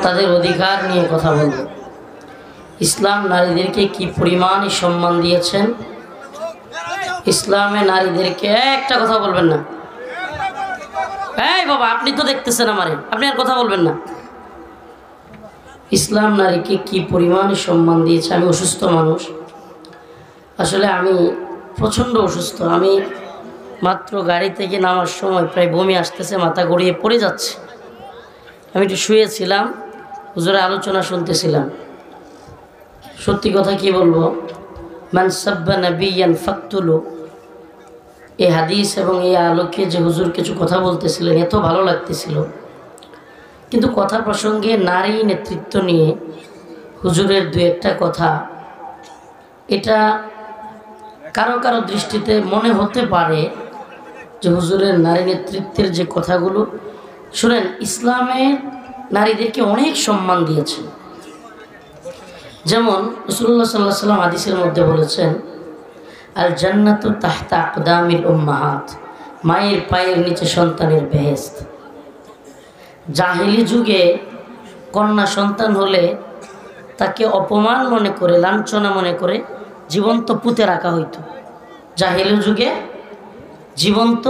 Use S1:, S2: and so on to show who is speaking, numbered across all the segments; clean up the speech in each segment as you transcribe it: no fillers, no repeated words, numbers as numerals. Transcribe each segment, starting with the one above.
S1: তাদের অধিকার নিয়ে কথা বলব। ইসলাম নারীদেরকে কি পরিমাণে সম্মান দিয়েছেন। ইসলামে নারীদেরকে একটা কথা বলবেন না। এই বাবা, আপনি তো দেখতেছেন আমারে, আপনি আর কথা বলবেন না। ইসলাম নারীকে কি পরিমাণে সম্মান দিয়েছে। আমি অসুস্থ মানুষ, আসলে আমি প্রচণ্ড অসুস্থ। আমি মাত্র গাড়ি থেকে নামার সময় প্রায় বমি আসতেছে, মাথা গড়িয়ে পড়ে যাচ্ছে। আমি একটু শুয়েছিলাম, হুজুরের আলোচনা শুনতেছিলাম। সত্যি কথা কি বলবো, মান সাব্বা নাবিয়ান ফাকতুলু, এই হাদিস এবং এই আলোকে যে হুজুর কিছু কথা বলতেছিলেন, এত ভালো লাগতেছিল। কিন্তু কথা প্রসঙ্গে নারী নেতৃত্ব নিয়ে হুজুরের দু একটা কথা, এটা কারো কারো দৃষ্টিতে মনে হতে পারে যে হুজুরের নারী নেতৃত্বের যে কথাগুলো শুনেন, ইসলামের নারীদেরকে অনেক সম্মান দিয়েছে। যেমন রাসূলুল্লাহ সাল্লাল্লাহু আলাইহি ওয়াসাল্লাম হাদিসের মধ্যে বলেছেন, আল জান্নাতু তাহতা আকদামিল উম্মাহাত, মায়ের পায়ের নিচে সন্তানের বেহেশত। জাহেলি যুগে কন্যা সন্তান হলে তাকে অপমান মনে করে, লাঞ্ছনা মনে করে জীবন্ত পুঁতে রাখা হইতো। জাহেলি যুগে জীবন্ত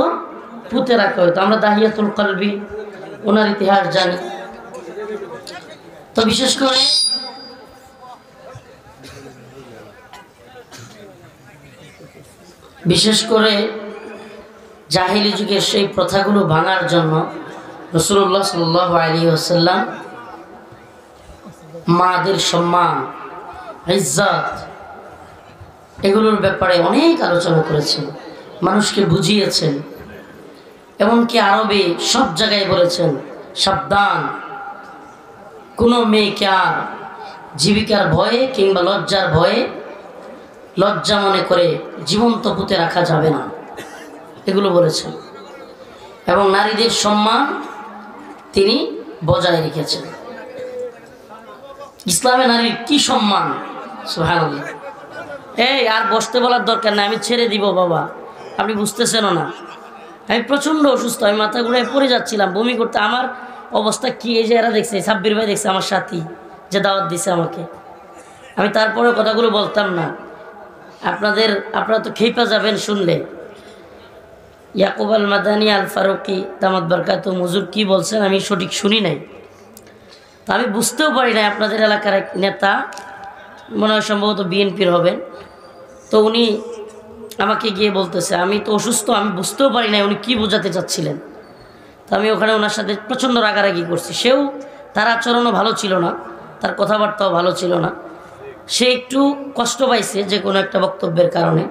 S1: পুঁতে রাখা হইতো। আমরা দাহিয়াতুল কলবি ওনার ইতিহাস জানি। তো বিশেষ করে জাহিলি যুগের সেই প্রথাগুলো ভাঙার জন্য রাসূলুল্লাহ সাল্লাল্লাহু আলাইহি ওয়াসাল্লাম মাদের সম্মান, ইজ্জত, এগুলোর ব্যাপারে অনেক আলোচনা করেছেন, মানুষকে বুঝিয়েছেন। এমনকি আরবে সব জায়গায় বলেছেন, সাবধান, কোনো মেয়েকে আর জীবিকার ভয়ে কিংবা লজ্জার ভয়ে, লজ্জা মনে করে জীবন্ত পুঁতে রাখা যাবে না, এগুলো বলেছেন। এবং নারীদের সম্মান তিনি বজায় রেখেছেন। ইসলামে নারীর কি সম্মান, সুবহানাল্লাহ। এই আর বসতে বলার দরকার নাই, আমি ছেড়ে দিব বাবা, আপনি বুঝতেছেনও না। আমি প্রচণ্ড অসুস্থ, আমি মাথা ঘুরে পড়ে যাচ্ছিলাম, বমি করতে। আমার অবস্থা কি, এই যে এরা দেখছে, সাব্বির ভাই দেখছে, আমার সাথী যে দাওয়াত দিছে আমাকে, আমি তারপরে কথাগুলো বলতাম না। আপনারা তো খেপা যাবেন শুনলে। ইয়াকুব আল মাদানী আল ফারুকি দামাত বারকাতুহু হুজুর কি বলছেন আমি সঠিক শুনি নাই, তা আমি বুঝতেও পারি নাই। আপনাদের এলাকার এক নেতা, মনে হয় সম্ভবত বিএনপির হবেন, তো উনি আমাকে গিয়ে বলতেছে, আমি তো অসুস্থ, আমি বুঝতেও পারি নাই উনি কি বোঝাতে চাচ্ছিলেন। তো আমি ওখানে ওনার সাথে প্রচণ্ড রাগারাগি করছি। সেও, তার আচরণও ভালো ছিল না, তার কথাবার্তাও ভালো ছিল না। সে একটু কষ্ট পাইছে যে কোনো একটা বক্তব্যের কারণে।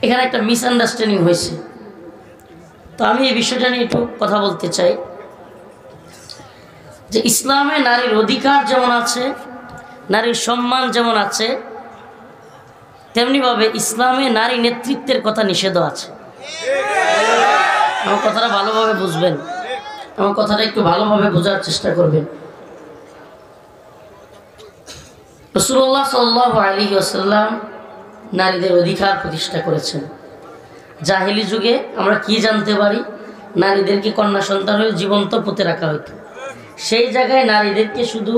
S1: এখানে একটা মিসআন্ডারস্ট্যান্ডিং হয়েছে। তো আমি এই বিষয়টা নিয়ে একটু কথা বলতে চাই যে ইসলামে নারীর অধিকার যেমন আছে, নারীর সম্মান যেমন আছে, তেমনিভাবে ইসলামে নারী নেতৃত্বের কথা নিষেধ আছে। আমার কথাটা ভালোভাবে বুঝবেন, আমার কথাটা একটু ভালোভাবে বোঝার চেষ্টা করবেন। রাসূলুল্লাহ সাল্লাল্লাহু আলাইহি ওয়াসাল্লাম নারীদের অধিকার প্রতিষ্ঠা করেছেন। জাহেলি যুগে আমরা কি জানতে পারি, নারীদেরকে কন্যা সন্তান হয়ে জীবন্ত পুঁতে রাখা হতো। সেই জায়গায় নারীদেরকে শুধু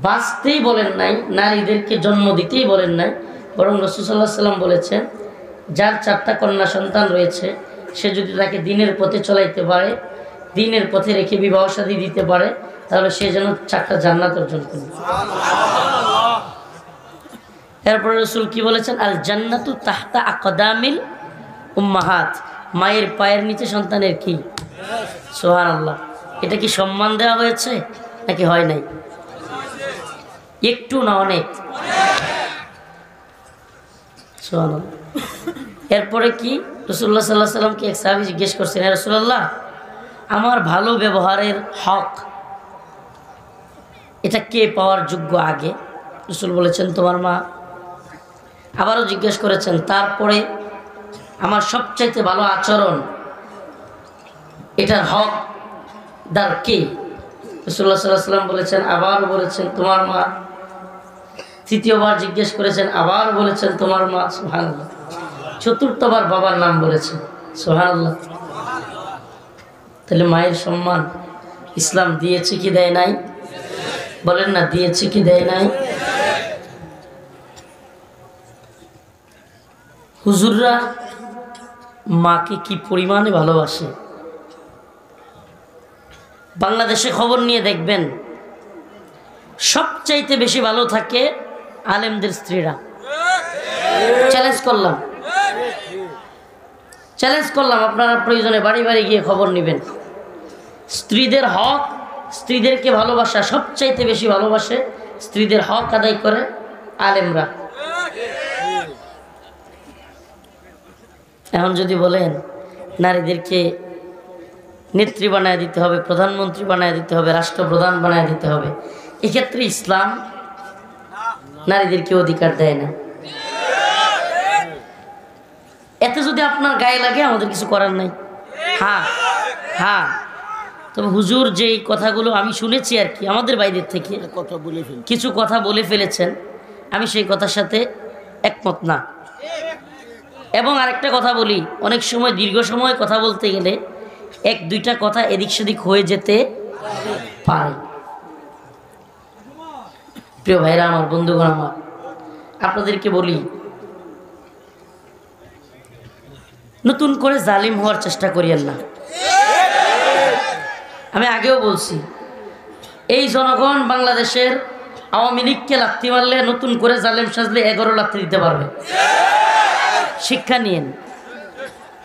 S1: বাঁচতেই বলেন নাই, নারীদেরকে জন্ম দিতেই বলেন নাই, বরং রাসূল সাল্লাল্লাহু আলাইহি ওয়াসাল্লাম বলেছেন, যার 4টা কন্যা সন্তান রয়েছে সে যদি তাকে দ্বীনের পথে চলাইতে পারে, দ্বীনের পথে রেখে বিবাহ শাদী দিতে পারে, তাহলে সে যেন 4টা জান্নাত অর্জন করবে। এরপরে রাসূল কি বলেছেন, আল জান্নাতু তাহতা আকদামিল উম্মাহাত, মায়ের পায়ের নিচে সন্তানের কি, সুবহানাল্লাহ। এটা কি সম্মান দেওয়া হয়েছে নাকি হয় নাই? একটু না, অনেক, সুবহানাল্লাহ। এরপরে কি, রাসূলুল্লাহ সাল্লাল্লাহু আলাইহি ওয়াসাল্লামকে এক সাহাবী জিজ্ঞেস করছেন, হে রাসূলুল্লাহ, আমার ভালো ব্যবহারের হক এটা কে পাওয়ার যোগ্য আগে? রাসূল বলেছেন, তোমার মা। আবারও জিজ্ঞেস করেছেন, তারপরে আমার সবচাইতে ভালো আচরণ এটার হকদার কে? রাসূলুল্লাহ সাল্লাল্লাহু আলাইহি ওয়াসাল্লাম বলেছেন, আবারও বলেছেন তোমার মা। তৃতীয়বার জিজ্ঞেস করেছেন, আবার বলেছেন তোমার মা। সুবহানাল্লাহ। চতুর্থবার বাবার নাম বলেছেন। সুবহানাল্লাহ। তাহলে মায়ের সম্মান ইসলাম দিয়েছে কি দেয় নাই? বলেন না, দিয়েছে কি দেয় নাই? হুজুররা মাকে কি পরিমাণে ভালোবাসে। বাংলাদেশে খবর নিয়ে দেখবেন সবচাইতে বেশি ভালো থাকে আলেমদের স্ত্রীরা। চ্যালেঞ্জ করলাম, আপনারা প্রয়োজনে বাড়ি বাড়ি গিয়ে খবর নেবেন। স্ত্রীদের হক, স্ত্রীদেরকে ভালোবাসা সবচাইতে বেশি ভালোবাসে, স্ত্রীদের হক আদায় করে আলেমরা। এখন যদি বলেন নারীদেরকে নেত্রী বানায় দিতে হবে, প্রধানমন্ত্রী বানায় দিতে হবে, রাষ্ট্রপ্রধান বানায় দিতে হবে, এক্ষেত্রে ইসলাম নারীদেরকে অধিকার দেয় না। এতে যদি আপনার গায়ে লাগে আমাদের কিছু করার নাই। হ্যাঁ, তবে হুজুর যেই কথাগুলো আমি শুনেছি আর কি আমাদের বাইরের থেকে কিছু কথা বলে ফেলেছেন, আমি সেই কথার সাথে একমত না। এবং আরেকটা কথা বলি, অনেক সময় দীর্ঘ সময় কথা বলতে গেলে এক দুইটা কথা এদিক সেদিক হয়ে যেতে পারে। প্রিয় ভাইরা আমার, বন্ধুগণ আমার, আপনাদেরকে বলি, নতুন করে জালিম হওয়ার চেষ্টা করিয়েন না। আমি আগেও বলছি, এই জনগণ বাংলাদেশের আওয়ামী লীগকে লাথি মারলে নতুন করে জালেম সাজলে 11 লাথি দিতে পারবে। শিক্ষা নিয়েন।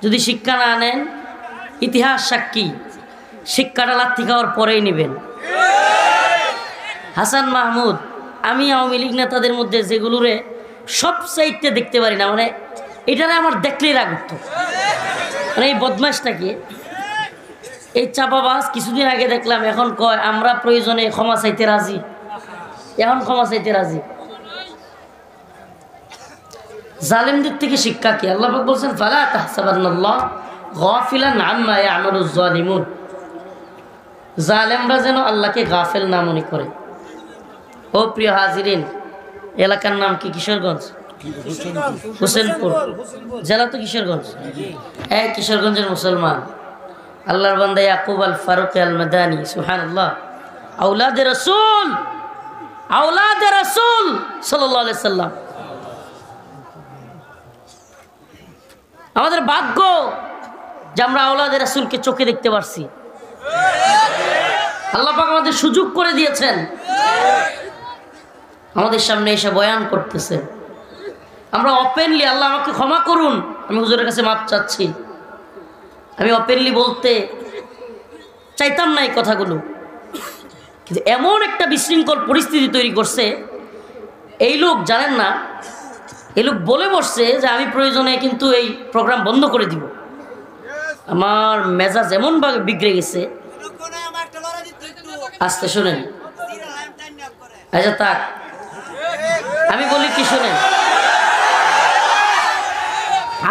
S1: যদি শিক্ষা না নেন, ইতিহাস সাক্ষী, শিক্ষাটা লাথি খাওয়ার পরেই নেবেন। হাসান মাহমুদ, আমি আওয়ামী লীগ নেতাদের মধ্যে যেগুলোরে সবচাইতে দেখতে পারি না, মানে এটারে আমার দেখলেই রাগ উঠত। মানে এই বদমাইশটাকে, এই চাপাবাজ, কিছুদিন আগে দেখলাম এখন কয় আমরা প্রয়োজনে ক্ষমা চাইতে রাজি। এখন ক্ষমা চাইতে রাজি। জালেমদের থেকে শিক্ষা কি? আল্লাহ পাক বলছেন, ফালা তাহসাবান্নাল্লাহ গাফিলান আম্মা ইয়ামালুজ জালিমুন। জালেমরা যেন আল্লাহকে গাফেল না মনে করে। ও প্রিয় হাজিরিন, এলাকার নাম কি? কিশোরগঞ্জ, হোসেনপুর জেলা তো কিশোরগঞ্জ। হ্যাঁ, কিশোরগঞ্জের মুসলমান, আল্লাহর বান্দা ইয়াকুব আল ফারুক আল মাদানী, সুবহানাল্লাহ, আওলাদে রাসূল সাল্লাল্লাহু আলাইহি সাল্লাম। আমাদের ভাগ্য যে আমরা আওলাদে রাসূলকে চোখে দেখতে পারছি। আল্লাহ পাক আমাদের সুযোগ করে দিয়েছেন, আমাদের সামনে এসে বয়ান করতেছে। আমরা ওপেনলি, আল্লাহ আমাকে ক্ষমা করুন, আমি হুজুরের কাছে মাপ চাচ্ছি, আমি ওপেনলি বলতে চাইতাম না এই কথাগুলো, কিন্তু এমন একটা বিশৃঙ্খল পরিস্থিতি তৈরি করছে এই লোক, জানেন না, এই লোক বলে বসছে যে আমি প্রয়োজনে কিন্তু এই প্রোগ্রাম বন্ধ করে দিব। আমার মেজাজ এমনভাবে বিগড়ে গেছে। আস্তে শোনেন, আচ্ছা থাক, আমি বলি কি শোনেন,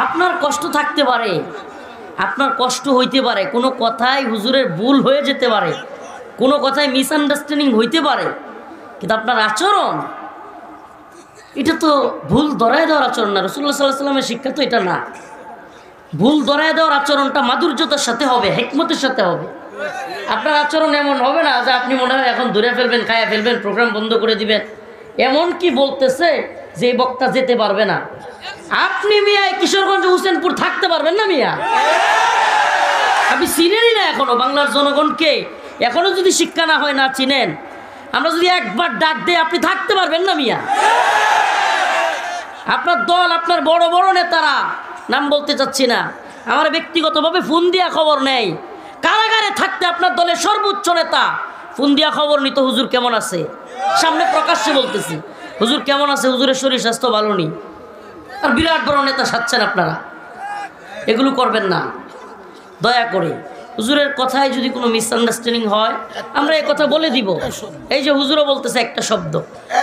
S1: আপনার কষ্ট থাকতে পারে, আপনার কষ্ট হইতে পারে, কোনো কথায় হুজুরের ভুল হয়ে যেতে পারে, কোনো কথায় মিসআন্ডারস্ট্যান্ডিং হইতে পারে, কিন্তু আপনার আচরণ, এটা তো ভুল ধরায় দেওয়ার আচরণ না। রাসূলুল্লাহ সাল্লাল্লাহু আলাইহি ওয়াসাল্লামের শিক্ষা তো এটা না। ভুল ধরায় দেওয়ার আচরণটা মাধুর্যতার সাথে হবে, হিকমতের সাথে হবে। আপনার আচরণ এমন হবে না যে আপনি মনে হয় এখন ধরে ফেলবেন, খায়া ফেলবেন, প্রোগ্রাম বন্ধ করে দিবেন। এমন কি বলতেছে যে বক্তা যেতে পারবে না। আপনি মিয়া কিশোরগঞ্জ হোসেনপুর থাকতে পারবেন না মিয়া? আপনি চিনেনই না এখনো বাংলার জনগণকে। এখনো যদি শিক্ষা না হয়, না চিনেন, আমরা যদি একবার ডাক দেই আপনি থাকতে পারবেন না মিয়া। আপনার দল, আপনার বড় বড় নেতারা, নাম বলতে চাচ্ছি না, আমার ব্যক্তিগতভাবে ফোন দিয়া খবর নেই, কারাগারে থাকতে আপনার দলের সর্বোচ্চ নেতা ফোন দিয়া খবর নিত, হুজুর কেমন আছে। সামনে প্রকাশ্যে বলতেছি, হুজুর কেমন আছে, হুজুরের শরীর স্বাস্থ্য ভালো নেই। আর বিরাট বড় নেতা সাচ্ছেন আপনারা, এগুলো করবেন না দয়া করে। হুজুরের কথায় যদি কোনো মিসআন্ডারস্ট্যান্ডিং হয়, আমরা এই কথা বলে দিব। এই যে হুজুরও বলতেছে একটা শব্দ,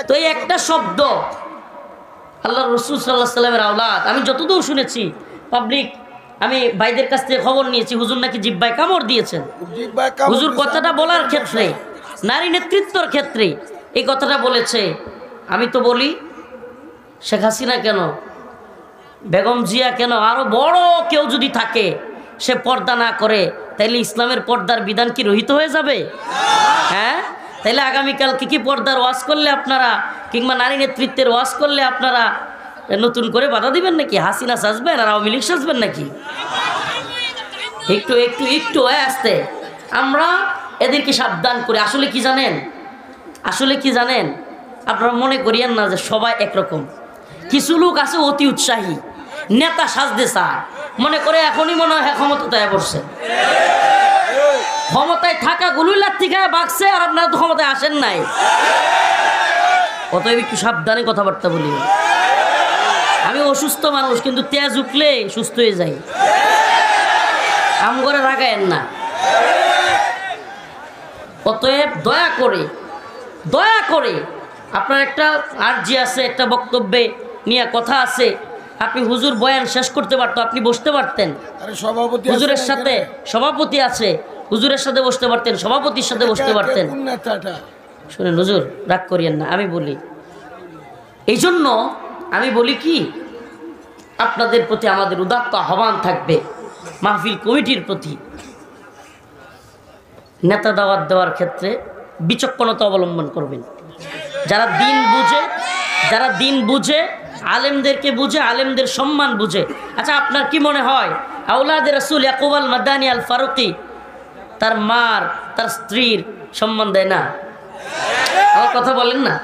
S1: তো এই একটা শব্দ আল্লাহ রাসূল সাল্লাল্লাহু আলাইহি সাল্লামের আওলাদ, আমি যতদূর শুনেছি পাবলিক, আমি ভাইদের কাছ থেকে খবর নিয়েছি, হুজুর নাকি জিহ্বায় কামড় দিয়েছেন। হুজুর কথাটা বলার ক্ষেত্রে, নারী নেতৃত্বর ক্ষেত্রে এই কথাটা বলেছে। আমি তো বলি, শেখ হাসিনা কেন, বেগম জিয়া কেন, আরো বড় কেউ যদি থাকে, সে পর্দা না করে তাইলে ইসলামের পর্দার বিধান কি রহিত হয়ে যাবে? হ্যাঁ, তাইলে আগামীকাল কি পর্দার ওয়াজ করলে আপনারা, কিংবা নারী নেতৃত্বের ওয়াজ করলে আপনারা নতুন করে বাধা দিবেন নাকি? হাসিনা সাজবেন আর আওয়ামী লীগ সাজবেন নাকি? একটু একটু একটু আসতে আমরা এদেরকে সাবধান করে। আসলে কি জানেন, আপনারা মনে করিয়েন না যে সবাই একরকম। কিছু লোক আছে অতি উৎসাহী, নেতা সাজতে চায়, মনে করে এখনই মনে হয় ক্ষমতায় বসছে। ক্ষমতায় থাকা গুলোই লাথি খায় বাগছে, আর আপনারা তো ক্ষমতায় আসেন নাই। অতএব একটু সাবধানে কথাবার্তা বলি। আমি অসুস্থ মানুষ, কিন্তু তেজ উঠলে সুস্থ হয়ে যাই। আম করে রাগায়েন না। অতএব দয়া করে আপনার একটা আরজি আছে, একটা বক্তব্যে নিয়ে কথা আছে, আপনি হুজুর বয়ান শেষ করতে পারতো, আপনি বসতে পারতেন। হুজুরের সাথে সভাপতি আছে, হুজুরের সাথে বসতে পারতেন, সভাপতির সাথে বসতে পারতেন। শুনেন হুজুর, রাগ করিয়েন না, আমি বলি। এই জন্য আমি বলি কি, আপনাদের প্রতি আমাদের উদাত্ত আহ্বান থাকবে, মাহফিল কমিটির প্রতি নেতা দাওয়াত দেওয়ার ক্ষেত্রে বিচক্ষণতা অবলম্বন করবেন। যারা দিন বুঝে, আলেমদেরকে বুঝে, আলেমদের সম্মান বুঝে। আচ্ছা, আপনার কি মনে হয় আওলাদে রাসূল ইয়াকুব আল মাদানী আল ফারুকি তার স্ত্রীর সম্মান দেয় না? আমার কথা বলেন না।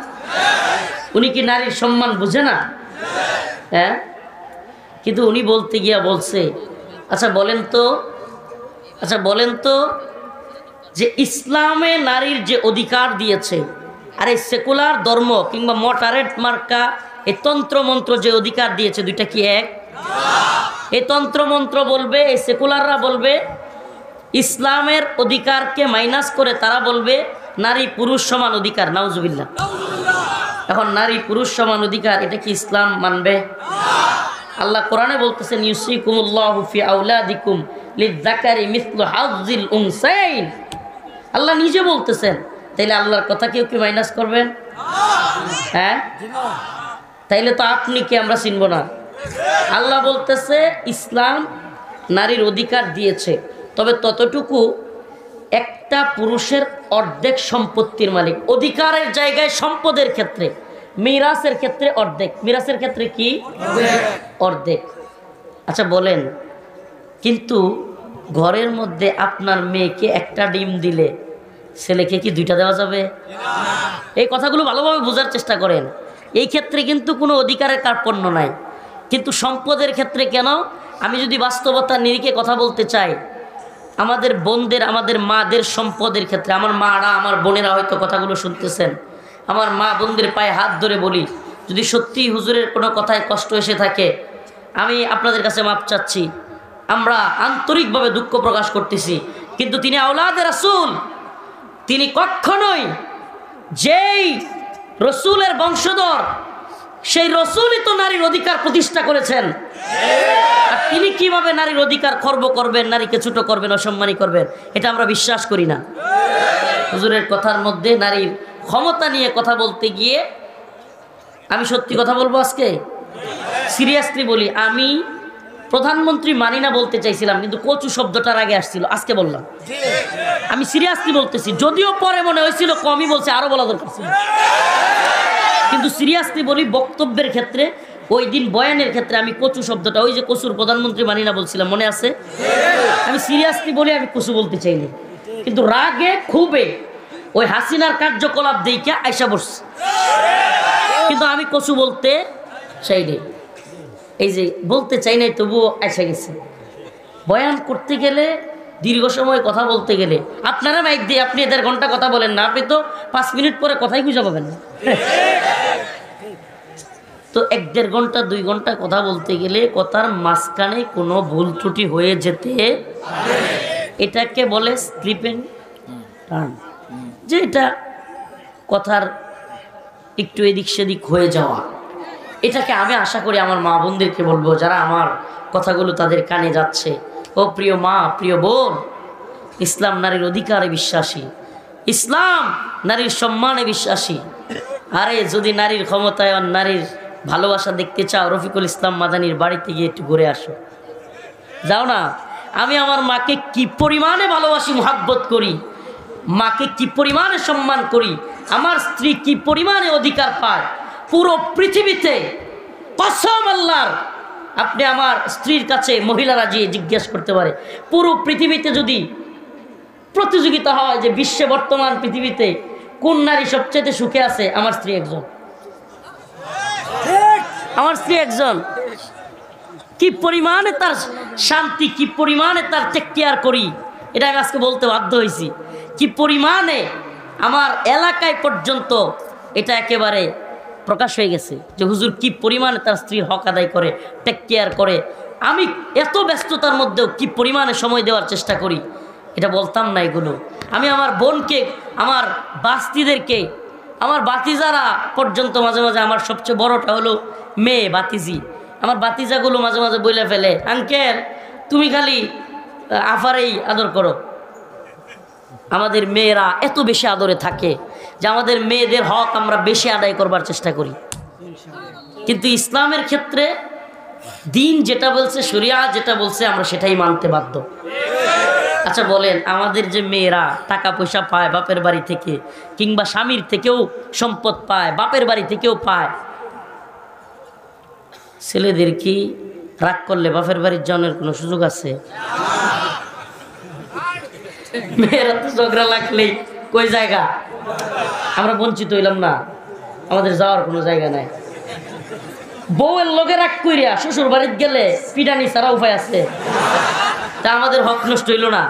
S1: উনি কি নারীর সম্মান বুঝে না? হ্যাঁ, কিন্তু উনি বলতে গিয়া বলছে, আচ্ছা বলেন তো যে ইসলামে নারীর যে অধিকার দিয়েছে, আর এই সেকুলার ধর্ম কিংবা মটারেট মার্কা এই তন্ত্রমন্ত্র যে অধিকার দিয়েছে, দুইটা কি এক? এই তন্ত্রমন্ত্র বলবে, এই সেকুলাররা বলবে ইসলামের অধিকারকে মাইনাস করে তারা বলবে নারী পুরুষ সমান অধিকার। নাউজুবিল্লাহ। এখন নারী পুরুষ সমান অধিকার, এটা কি ইসলাম মানবে? আল্লাহ কোরআনে বলতেছেন, ইউসিকুমুল্লাহু ফি আওলাদিকুম লিযযাকারি মিসলু হাযযিল উনসাইন। আল্লাহ নিজে বলতেছেন, তাইলে আল্লাহর কথা কেউ কি মাইনাস করবেন? হ্যাঁ, তাইলে তো আপনি কি আমরা চিনব না? আল্লাহ বলতেছে ইসলাম নারীর অধিকার দিয়েছে, তবে ততটুকু একটা পুরুষের অর্ধেক সম্পত্তির মালিক। অধিকারের জায়গায় সম্পদের ক্ষেত্রে, মিরাসের ক্ষেত্রে অর্ধেক। মিরাসের ক্ষেত্রে কি? অর্ধেক। আচ্ছা বলেন, কিন্তু ঘরের মধ্যে আপনার মেয়েকে একটা ডিম দিলে ছেলেকে কি দুইটা দেওয়া যাবে? এই কথাগুলো ভালোভাবে বোঝার চেষ্টা করেন। এই ক্ষেত্রে কিন্তু কোনো অধিকারের কার্পণ্য নাই, কিন্তু সম্পদের ক্ষেত্রে কেন? আমি যদি বাস্তবতার নিরিখে কথা বলতে চাই, আমাদের বোনদের, আমাদের মাদের সম্পদের ক্ষেত্রে, আমার মারা, আমার বোনেরা হয়তো কথাগুলো শুনতেছেন, আমার মা বোনদের পায়ে হাত ধরে বলি, যদি সত্যি হুজুরের কোনো কথায় কষ্ট এসে থাকে, আমি আপনাদের কাছে মাপ চাচ্ছি। আমরা আন্তরিকভাবে দুঃখ প্রকাশ করতেছি, কিন্তু তিনি আওলাদে রাসূল, তিনি কখনোই যেই রসুলের বংশধর, সেই রসুলই তো নারীর অধিকার প্রতিষ্ঠা করেছেন। আর তিনি কিভাবে নারীর অধিকার খর্ব করবেন, নারীকে ছোট করবেন, অসম্মানী করবেন, এটা আমরা বিশ্বাস করি না। হুজুরের কথার মধ্যে নারীর ক্ষমতা নিয়ে কথা বলতে গিয়ে আমি সত্যি কথা বলবো, আজকে সিরিয়াসলি বলি, আমি প্রধানমন্ত্রী মানি না বলতে চাইছিলাম, কিন্তু কচু শব্দটার আগে আসছিল, আজকে বললাম। আমি সিরিয়াসলি বলতেছি, যদিও পরে মনে হয়েছিল কমই বলছে, আরো বলা দরকার ছিল, কিন্তু সিরিয়াসলি বলি, বক্তব্যের ক্ষেত্রে, ওই দিন বয়ানের ক্ষেত্রে আমি কচু শব্দটা, ওই যে কচুর প্রধানমন্ত্রী মানি না বলছিলাম, মনে আছে? আমি সিরিয়াসলি বলি, আমি কচু বলতে চাইনি, কিন্তু রাগে ক্ষোভে ওই হাসিনার কার্যকলাপ দেখে আইসা বসছে, কিন্তু আমি কচু বলতে চাইনি। এই যে বলতে চাই নাই, তবুও এসে গেছে। বয়ান করতে গেলে, দীর্ঘ সময় কথা বলতে গেলে, আপনারা মাইক দিয়ে আপনি 1.5 ঘন্টা কথা বলেন না, আপনি তো 5 মিনিট পরে কথাই খুঁজে পাবেন না। তো 1.5 ঘন্টা 2 ঘন্টা কথা বলতে গেলে কথার মাঝখানে কোনো ভুল ত্রুটি হয়ে যেতে, এটাকে বলে স্লিপ এন্ড টার্ন, যে এটা কথার একটু এদিক সেদিক হয়ে যাওয়া। এটাকে আমি আশা করি আমার মা বোনদেরকে বলবো, যারা আমার কথাগুলো তাদের কানে যাচ্ছে, ও প্রিয় মা, প্রিয় বোন, ইসলাম নারীর অধিকারে বিশ্বাসী, ইসলাম নারীর সম্মানে বিশ্বাসী। আরে যদি নারীর ক্ষমতায়ন, নারীর ভালোবাসা দেখতে চাও, রফিকুল ইসলাম মাদানির বাড়িতে গিয়ে একটু ঘুরে আসো, যাও না। আমি আমার মাকে কি পরিমাণে ভালোবাসি, মুহাব্বত করি, মাকে কি পরিমাণে সম্মান করি, আমার স্ত্রী কি পরিমাণে অধিকার পায় পুরো পৃথিবীতে। কসম আল্লাহর, আপনি আমার স্ত্রীর কাছে মহিলারা গিয়ে জিজ্ঞেস করতে পারে, পুরো পৃথিবীতে যদি প্রতিযোগিতা হয় যে বিশ্বে বর্তমান পৃথিবীতে কোন নারী সবচেয়ে সুখে আছে, আমার স্ত্রী একজন, আমার স্ত্রী একজন। কি পরিমাণে তার শান্তি, কি পরিমাণে তার টেক কেয়ার করি, এটা আমি আজকে বলতে বাধ্য হয়েছি। কি পরিমাণে আমার এলাকায় পর্যন্ত এটা একেবারে প্রকাশ হয়ে গেছে যে হুজুর কি পরিমাণে তার স্ত্রীর হক আদায় করে, টেক কেয়ার করে। আমি এত ব্যস্ততার মধ্যেও কি পরিমাণে সময় দেওয়ার চেষ্টা করি, এটা বলতাম না এগুলো। আমি আমার বোনকে, আমার বাস্তিদেরকে, আমার বাতিজারা পর্যন্ত মাঝে মাঝে, আমার সবচেয়ে বড়টা হলো মেয়ে বাতিজি, আমার বাতিজাগুলো মাঝে মাঝে বলে ফেলে, আঙ্কেল তুমি খালি আফারেই আদর করো। আমাদের মেয়েরা এত বেশি আদরে থাকে যে আমাদের মেয়েদের হক আমরা বেশি আদায় করবার চেষ্টা করি। কিন্তু ইসলামের ক্ষেত্রে দিন যেটা বলছে, শরিয়া যেটা বলছে, আমরা সেটাই মানতে বাধ্য। আচ্ছা বলেন, আমাদের যে মেয়েরা টাকা পয়সা পায় বাপের বাড়ি থেকে, কিংবা স্বামীর থেকেও সম্পদ পায়, বাপের বাড়ি থেকেও পায়, ছেলেদের কি রাগ করলে বাপের বাড়ির জনের কোনো সুযোগ আছে? মেয়েরা তো ঝগড়া লাগলেই কই জায়গা, আমরা বঞ্চিত হইলাম না, আমাদের যাওয়ার কোনো জায়গা নাই। বউয়ের লগে রাগ কইরা শ্বশুর বাড়িতে গেলে পিটানি ছাড়া উপায় আছে, তা আমাদের হক নষ্ট হইল না।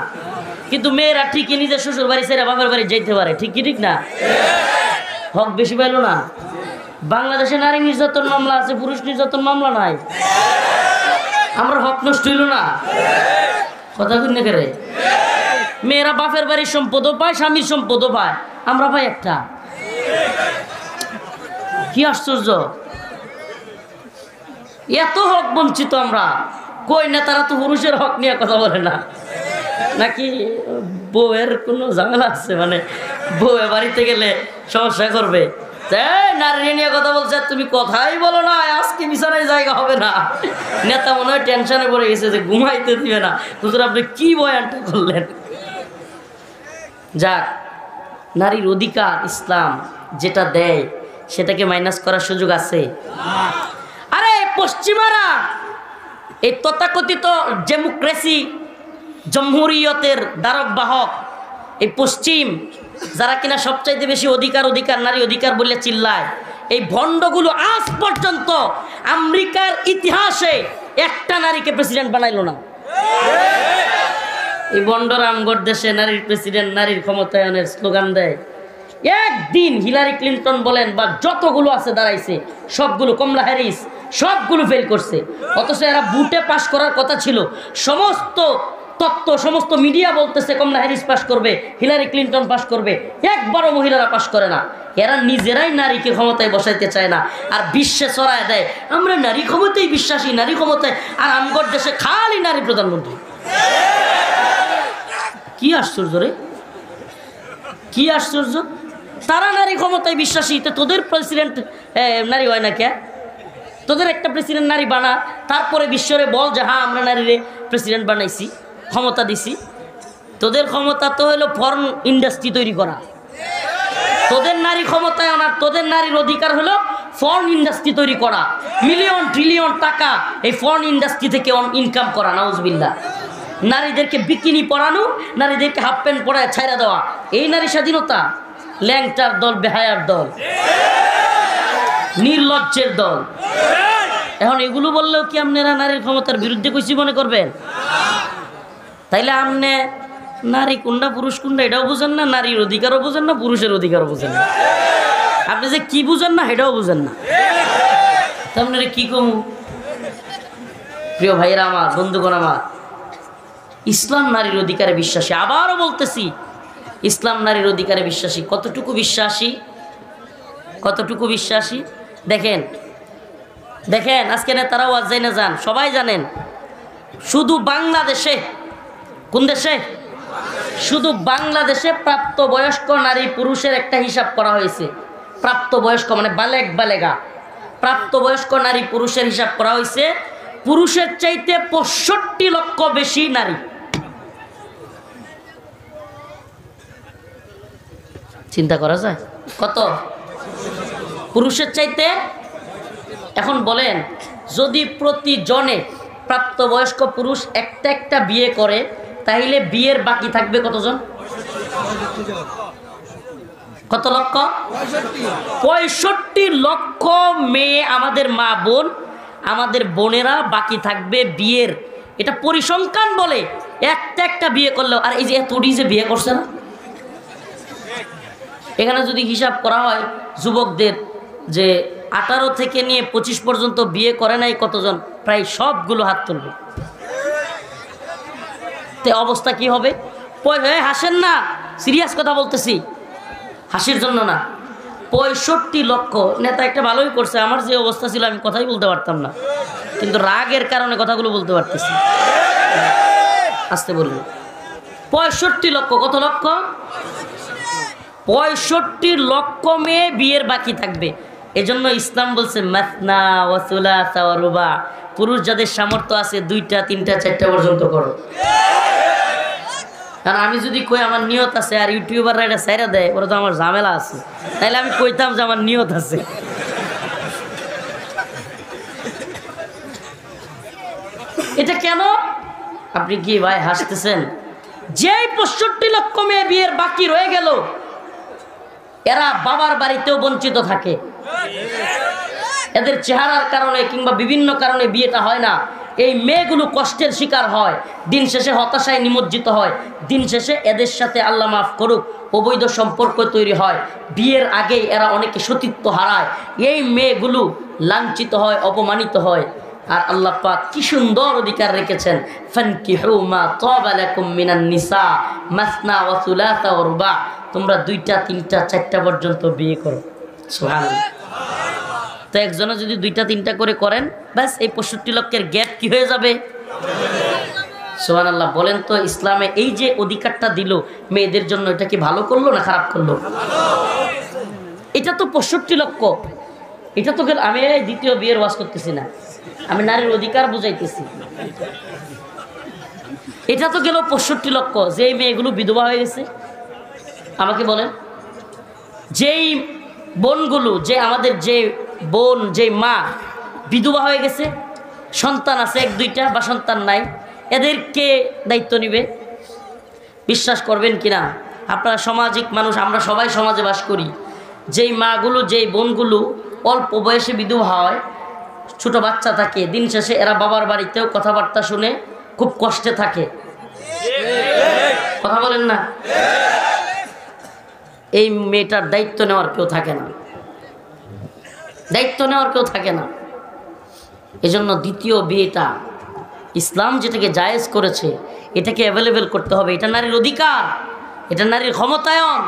S1: কিন্তু মেয়েরা ঠিকই নিজের শ্বশুর বাড়ি ছেড়ে বাপের বাড়ি যাইতে পারে, ঠিক কি ঠিক না? হক বেশি পাইল না। বাংলাদেশে নারী নির্যাতন মামলা আছে, পুরুষ নির্যাতন মামলা নাই, আমরা হক নষ্ট হইল না। কথা কই না করে? মেয়েরা বাপের বাড়ির সম্পদও পায়, স্বামীর সম্পদও পায়, আমরা পাই একটা। কি আশ্চর্য, এত হক বঞ্চিত আমরা। কই না, তারা তো পুরুষের হক নিয়ে কথা বলে না, নাকি বউয়ের কোনো ঝামেলা আছে, মানে বউ বাড়িতে গেলে সমস্যা করবে, নারী নিয়ে কথা বলছে, তুমি কথাই বলো না, আজকে বিছানায় জায়গা হবে না। নেতা মনে হয় টেনশনে পড়ে গেছে যে ঘুমাইতে দিবে না। হুজুর আপনি কি বয়ানটা করলেন? যাক, নারীর অধিকার ইসলাম যেটা দেয় সেটাকে মাইনাস করার সুযোগ আছে? আরে পশ্চিমারা এই তথাকথিত ডেমোক্রেসি, জমহুরিয়তের দ্বারক বাহক, এই পশ্চিম যারা কিনা সবচাইতে বেশি অধিকার অধিকার নারী অধিকার বলে চিল্লায়, এই ভণ্ডগুলো আজ পর্যন্ত আমেরিকার ইতিহাসে একটা নারীকে প্রেসিডেন্ট বানাইলো না। এই ভণ্ডরা আমগর দেশে নারীর প্রেসিডেন্ট, নারীর ক্ষমতায়নের স্লোগান দেয়। একদিন হিলারি ক্লিন্টন বলেন বা যতগুলো আছে দাঁড়াইছে সবগুলো, কমলা হ্যারিস সবগুলো ফেল করছে। অথচ এরা বুটে পাশ করার কথা ছিল। সমস্ত তত্ত্ব, সমস্ত মিডিয়া বলতেছে কমলা হ্যারিস পাশ করবে, হিলারি ক্লিন্টন পাশ করবে, একবারও মহিলারা পাশ করে না। এরা নিজেরাই নারীকে ক্ষমতায় বসাইতে চায় না, আর বিশ্বে ছড়ায় দেয় আমরা নারী ক্ষমতায় বিশ্বাসী, নারী ক্ষমতায়, আর আমগর দেশে খালি নারী প্রধানমন্ত্রী। কি আশ্চর্য রে, কি আশ্চর্য! তারা নারী ক্ষমতায় বিশ্বাসী, তো তোদের প্রেসিডেন্ট নারী হয় না কে? তোদের একটা প্রেসিডেন্ট নারী বানা, তারপরে বিশ্বরে বল যে হ্যাঁ আমরা নারীরে প্রেসিডেন্ট বানাইছি, ক্ষমতা দিছি। তোদের ক্ষমতা তো হলো ফরেন ইন্ডাস্ট্রি তৈরি করা। তোদের নারী ক্ষমতায় আনার, তোদের নারীর অধিকার হলো ফরেন ইন্ডাস্ট্রি তৈরি করা, মিলিয়ন ট্রিলিয়ন টাকা এই ফরেন ইন্ডাস্ট্রি থেকে ইনকাম করা। নাউজুবিল্লাহ। নারীদেরকে বিকিনি পরানো, নারীদেরকে হাফ প্যান্ট পরায় ছাইরা দেওয়া, এই নারী স্বাধীনতা? ল্যাংটার দল, বেহায়ার দল, নির্লজ্জের দল। এখন এগুলো বললেও কি আপনারা নারীর ক্ষমতার বিরুদ্ধে কইছি মনে করবেন? তাইলে আপনি নারী কোনটা পুরুষ কোনটা এটাও বুঝেন না, নারীর অধিকারও বুঝেন না, পুরুষের অধিকারও বুঝেন না। আপনি যে কি বুঝেন না সেটাও বুঝেন না। তা আপনারা কি কম? প্রিয় ভাইয়েরা আমার, বন্ধুগণ আমার, ইসলাম নারীর অধিকারে বিশ্বাসী। আবারও বলতেছি, ইসলাম নারীর অধিকারে বিশ্বাসী। কতটুকু বিশ্বাসী? কতটুকু বিশ্বাসী? দেখেন দেখেন, আজকে নেতারাও আজ যাই না যান, সবাই জানেন, শুধু বাংলাদেশে, কোন দেশে? শুধু বাংলাদেশে প্রাপ্তবয়স্ক নারী পুরুষের একটা হিসাব করা হয়েছে। প্রাপ্তবয়স্ক মানে বালেগ বালেগা, প্রাপ্তবয়স্ক নারী পুরুষের হিসাব করা হয়েছে। পুরুষের চাইতে 65 লক্ষ বেশি নারী। চিন্তা করা যায় কত পুরুষের চাইতে? এখন বলেন, যদি প্রতিজনে প্রাপ্তবয়স্ক পুরুষ একটা একটা বিয়ে করে, তাহলে বিয়ের বাকি থাকবে কতজন? কত লক্ষ? 65 লক্ষ মেয়ে, আমাদের মা বোন, আমাদের বোনেরা বাকি থাকবে বিয়ের। এটা পরিসংখ্যান বলে। একটা একটা বিয়ে করলেও, আর এই যে এতটি যে বিয়ে করছে না, এখানে যদি হিসাব করা হয় যুবকদের যে 18 থেকে নিয়ে 25 পর্যন্ত বিয়ে করে নাই কতজন, প্রায় সবগুলো হাত তুলবে। তে অবস্থা কি হবে? হাসেন না, সিরিয়াস কথা বলতেছি, হাসির জন্য না। 65 লক্ষ নেতা একটা ভালোই করছে। আমার যে অবস্থা ছিল আমি কথাই বলতে পারতাম না, কিন্তু রাগের কারণে কথাগুলো বলতে পারতেছি। আসতে বলুন, 65 লক্ষ। কত লক্ষ? 65 লক্ষ মেয়ে বিয়ের বাকি থাকবে। এজন্য ইসলাম বলছে মাসনা ওয়া সুলাসা ওয়া রুবা, পুরুষ যাদের সামর্থ্য আছে 2টা 3টা 4টা পর্যন্ত করো। কারণ আমি যদি কই আমার নিয়ত আছে, আর ইউটিউবাররা এটা সাইরা দেয়, ওরা তো আমার ঝামেলা আছে, তাইলে আমি কইতাম যে আমার নিয়ত আছে। এটা কেন? আপনি কি ভাই হাসতেছেন? যেই 65 লক্ষ মেয়ে বিয়ের বাকি রয়ে গেল, এরা বাবার বাড়িতেও বঞ্চিত থাকে। এদের চেহারার কারণে কিংবা বিভিন্ন কারণে বিয়েটা হয় না। এই মেয়েগুলো কষ্টের শিকার হয়, দিন শেষে হতাশায় নিমজ্জিত হয়, দিন শেষে এদের সাথে আল্লাহ মাফ করুক অবৈধ সম্পর্ক তৈরি হয়। বিয়ের আগেই এরা অনেকে সতীত্ব হারায়, এই মেয়েগুলো লাঞ্ছিত হয়, অপমানিত হয়। আর আল্লাহ পাক কি সুন্দর অধিকার রেখেছেন, ফানকিহু মা তাবা লাকুম মিনান নিসা মাসনা ওয়া সুলাসা ওয়া রুবা, তোমরা 2টা 3টা 4টা পর্যন্ত বিয়ে করো। সুবহানাল্লাহ। তো একজনে যদি 2টা 3টা করে করেন, ব্যাস এই 65 লক্ষের গ্যাপ কি হয়ে যাবে? সুবহানাল্লাহ। বলেন তো, ইসলামে এই যে অধিকারটা দিল মেয়েদের জন্য, এটা কি ভালো করলো না খারাপ করলো? এটা তো 65 লক্ষ। এটা তো আমি দ্বিতীয় বিয়ের ওয়াজ করতেছি না, আমি নারীর অধিকার বুঝাইতেছি। এটা তো গেল 65 লক্ষ। যেই মেয়েগুলো বিধবা হয়ে গেছে, আমাকে বলেন, যেই বোনগুলো, যে আমাদের যে বোন, যে মা বিধবা হয়ে গেছে, সন্তান আছে 1-2টা বা সন্তান নাই, এদেরকে দায়িত্ব নিবে? বিশ্বাস করবেন কিনা, আপনারা সামাজিক মানুষ, আমরা সবাই সমাজে বাস করি। যেই মাগুলো, যেই বোনগুলো অল্প বয়সে বিধবা হয়, ছোট বাচ্চা থাকে, দিন শেষে এরা বাবার বাড়িতেও কথাবার্তা শুনে খুব কষ্টে থাকে। কথা বলেন না? এই মেয়েটার দায়িত্ব নেওয়ার কেউ থাকে না, দায়িত্ব নেওয়ার কেউ থাকে না। এজন্য দ্বিতীয় বিয়েটা ইসলাম যেটাকে জায়েজ করেছে, এটাকে অ্যাভেলেবেল করতে হবে। এটা নারীর অধিকার, এটা নারীর ক্ষমতায়ন।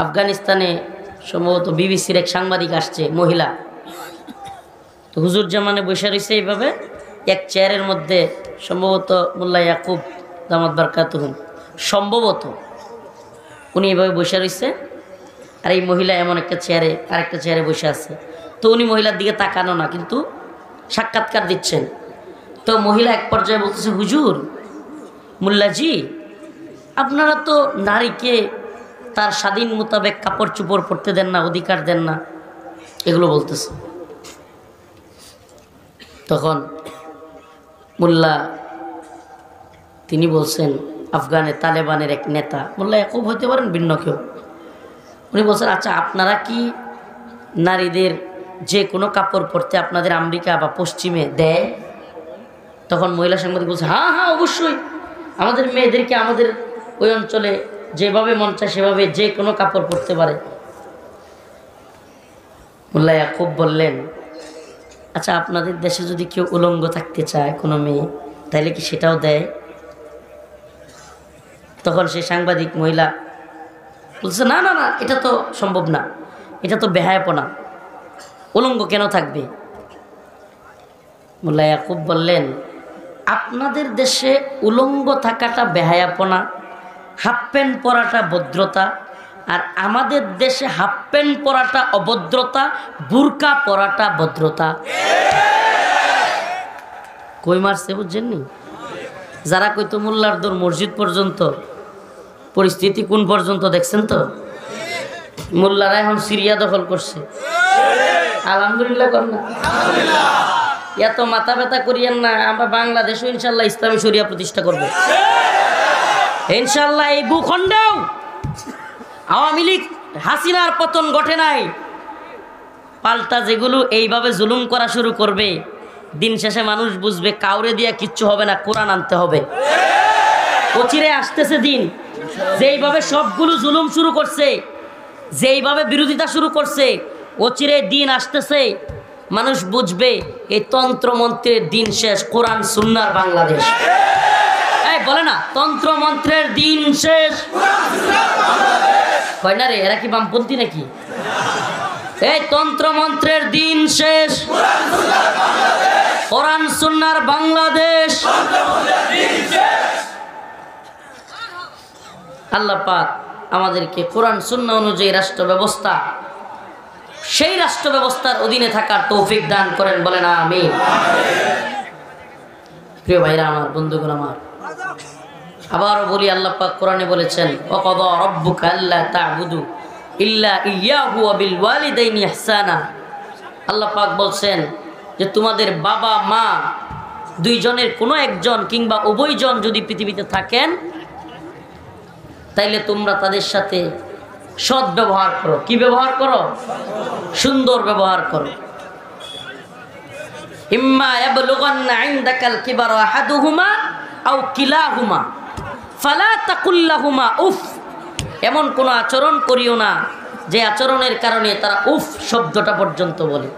S1: আফগানিস্তানে সম্ভবত বিবিসির এক সাংবাদিক আসছে, মহিলা, তো হুজুর জামানে বসে রয়েছে এইভাবে এক চেয়ারের মধ্যে, সম্ভবত মোল্লা ইয়াকুব দামাত বারকাতুহুম, সম্ভবত উনি এইভাবে বসে রয়েছে, আর এই মহিলা এমন একটা চেয়ারে, আরেকটা চেয়ারে বসে আছে। তো উনি মহিলার দিকে তাকানো না, কিন্তু সাক্ষাৎকার দিচ্ছেন। তো মহিলা এক পর্যায়ে বলতেছে, হুজুর, মোল্লাজি, আপনারা তো নারীকে তার স্বাধীন মোতাবেক কাপড় চোপড় পরতে দেন না, অধিকার দেন না, এগুলো বলতেছে। তখন মোল্লা তিনি বলছেন, আফগানে তালেবানের এক নেতা, মোল্লা ইয়াকুব হইতে পারেন, ভিন্ন কেউ, উনি বলছেন, আচ্ছা আপনারা কি নারীদের যে কোনো কাপড় পরতে আপনাদের আমেরিকা বা পশ্চিমে দেয়? তখন মহিলা সাংবাদিক বলছে, হ্যাঁ হ্যাঁ অবশ্যই, আমাদের মেয়েদেরকে আমাদের ওই অঞ্চলে যেভাবে মন চায় সেভাবে যে কোনো কাপড় পরতে পারে। মোল্লা ইয়াকুব বললেন, আচ্ছা আপনাদের দেশে যদি কেউ উলঙ্গ থাকতে চায় কোনো মেয়ে, তাহলে কি সেটাও দেয়? তখন সেই সাংবাদিক মহিলা বলছে, না না না, এটা তো সম্ভব না, এটা তো বেহায়াপনা, উলঙ্গ কেন থাকবে? মোল্লা ইয়াকুব বললেন, আপনাদের দেশে উলঙ্গ থাকাটা বেহায়াপনা, হাফ প্যান্ট পরাটা ভদ্রতা, আর আমাদের দেশে হাফ প্যান্ট পরাটা অভদ্রতা, বুরকা পরাটা ভদ্রতা। কই মারছে বুঝছেননি? যারা কইতো মোল্লার দৌড় মসজিদ পর্যন্ত, পরিস্থিতি কোন পর্যন্ত দেখছেন তো? মোল্লারা এখন সিরিয়া দখল করছে। আলহামদুলিল্লাহ কর না, এত মাথা ব্যথা করিয়েন না। আমরা বাংলাদেশও ইনশাল্লাহ ইসলামী শরিয়া প্রতিষ্ঠা করব ইনশাল্লাহ। এই ভূখণ্ডেও আওয়ামী লীগ হাসিনার পতন ঘটে নাই, পাল্টা যেগুলো এইভাবে জুলুম করা শুরু করবে, দিন শেষে মানুষ বুঝবে কাউরে দিয়া কিচ্ছু হবে না, কোরআন আনতে হবে। অচিরে আসতেছে দিন, যেইভাবে সবগুলো জুলুম শুরু করছে, যেইভাবে বিরোধিতা শুরু করছে, অচিরে দিন আসতেছে, মানুষ বুঝবে এই তন্ত্রমন্ত্রের দিন শেষ, কোরআন সুন্নাহর বাংলাদেশ। এই বলে না তন্ত্রমন্ত্রের দিন শেষ, কয় না রে? এরা কি বামপন্থী নাকি? এই তন্ত্রমন্ত্রের দিন শেষ, কোরআন সুন্নাহর বাংলাদেশ। আল্লাহ পাক আমাদেরকে কোরআন সুন্নাহ অনুযায়ী রাষ্ট্র ব্যবস্থা, সেই রাষ্ট্র ব্যবস্থার অধীনে থাকার তৌফিক দান করেন, বলেন আমিন। প্রিয় ভাইরা আমার, বন্ধুগণ আমার, আবারও বলি, আল্লাহ পাক কোরআনে বলেছেন ওয়াকাদা রাব্বুকা আল্লা তা'বুদু ইল্লা ইয়্যাহু ওয়া বিল ওয়ালিদাইনি ইহসানা। আল্লাহ পাক বলছেন যে তোমাদের বাবা মা দুইজনের কোনো একজন কিংবা উভয়জন যদি পৃথিবীতে থাকেন, তাইলে তোমরা তাদের সাথে সৎ ব্যবহার করো। কি ব্যবহার করো? সুন্দর ব্যবহার করো। ইম্মা ইয়াবলুগান্না ইনদাকাল কিবারা আহাদুহুমা আও কিলাহুমা ফালা তাকুল লাহুমা উফ। এমন কোনো আচরণ করিও না যে আচরণের কারণে তারা উফ শব্দটা পর্যন্ত বলে।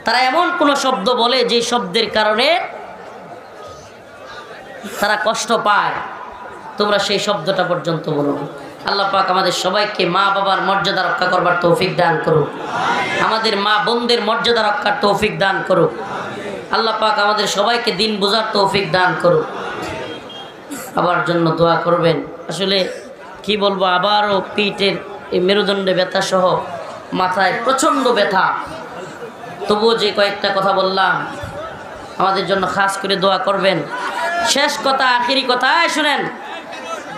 S1: তারা এমন কোনো শব্দ বলে যে শব্দের কারণে তারা কষ্ট পায়, তোমরা সেই শব্দটা পর্যন্ত বলো না। আল্লাহ পাক আমাদের সবাইকে মা বাবার মর্যাদা রক্ষা করবার তৌফিক দান করুক, আমাদের মা বোনদের মর্যাদা রক্ষার তৌফিক দান করুক। আল্লাহ পাক আমাদের সবাইকে দিন বোঝার তৌফিক দান করুক। আবার জন্য দোয়া করবেন। আসলে কি বলবো, আবারও পিঠের এই মেরুদণ্ডে ব্যথা সহ মাথায় প্রচণ্ড ব্যথা, তবুও যে কয়েকটা কথা বললাম আমাদের জন্য খাস করে দোয়া করবেন। শেষ কথা, আখিরি কথা শুনেন,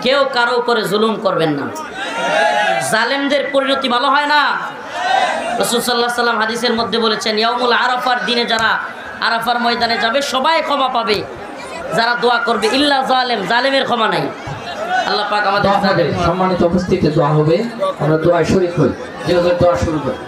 S1: কেউ কারো উপরে জুলুম করবেন না। জালেমদের পরিণতি ভালো হয় না। রাসূল সাল্লাল্লাহু আলাইহি ওয়াসাল্লাম হাদিসের মধ্যে বলেছেন, ইয়াউমুল আরাফার দিনে যারা আরাফার ময়দানে যাবে সবাই ক্ষমা পাবে, যারা দোয়া করবে ইল্লা জালেম, জালেমের ক্ষমা নাই। আল্লাহ পাক আমাদের
S2: সম্মানিত উপস্থিতি দোয়া হবে, আমরা দোয়ায় শরীক হই। যে দোয়া শুরু করি।